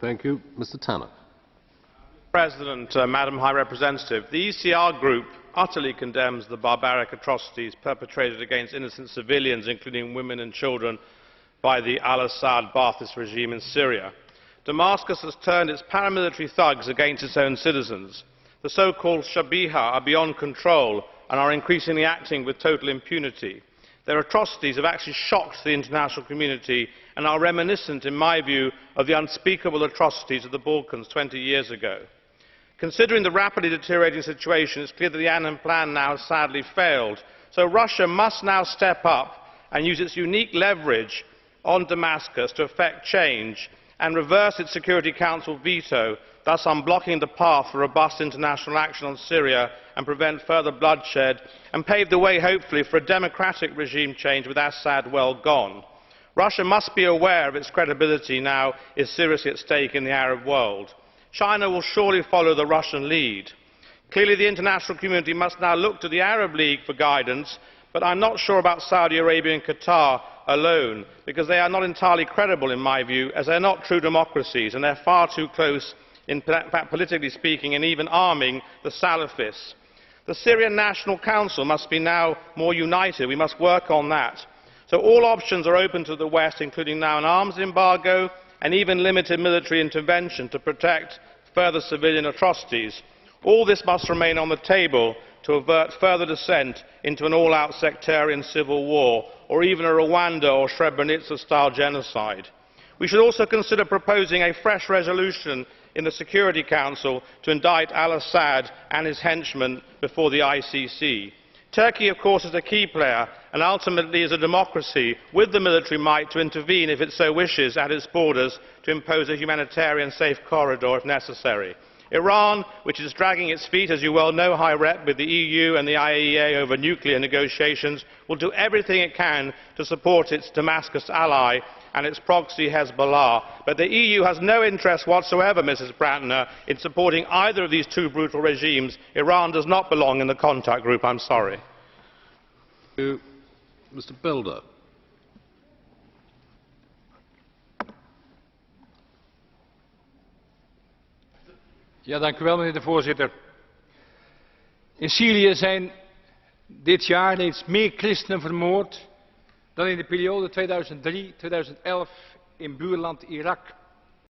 Thank you. Mr. Tannock. Mr. President, Madam High Representative, the ECR Group utterly condemns the barbaric atrocities perpetrated against innocent civilians, including women and children, by the al-Assad Ba'athist regime in Syria. Damascus has turned its paramilitary thugs against its own citizens. The so-called Shabiha are beyond control and are increasingly acting with total impunity. Their atrocities have actually shocked the international community and are reminiscent, in my view, of the unspeakable atrocities of the Balkans 20 years ago. Considering the rapidly deteriorating situation, it is clear that the Annan Plan now has sadly failed. So Russia must now step up and use its unique leverage on Damascus to effect change and reverse its Security Council veto, thus unblocking the path for robust international action on Syria and prevent further bloodshed, and pave the way, hopefully, for a democratic regime change with Assad well gone. Russia must be aware of its credibility now is seriously at stake in the Arab world. China will surely follow the Russian lead. Clearly, the international community must now look to the Arab League for guidance, but I am not sure about Saudi Arabia and Qatar alone, because they are not entirely credible, in my view, as they are not true democracies and they are far too close, in fact politically speaking, and even arming the Salafists. The Syrian National Council must be now more united. We must work on that. So all options are open to the West, including now an arms embargo and even limited military intervention to protect further civilian atrocities. All this must remain on the table to avert further descent into an all-out sectarian civil war, or even a Rwanda or Srebrenica-style genocide. We should also consider proposing a fresh resolution in the Security Council to indict al-Assad and his henchmen before the ICC. Turkey, of course, is a key player and ultimately is a democracy with the military might to intervene if it so wishes at its borders to impose a humanitarian safe corridor if necessary. Iran, which is dragging its feet, as you well know, High Rep, with the EU and the IAEA over nuclear negotiations, will do everything it can to support its Damascus ally and its proxy Hezbollah. But the EU has no interest whatsoever, Mrs. Brantner, in supporting either of these two brutal regimes. Iran does not belong in the contact group, I am sorry. Mr. Belder. Ja, dank u wel, meneer de voorzitter. In Syrië zijn dit jaar reeds meer christenen vermoord dan in de periode 2003-2011 in buurland Irak.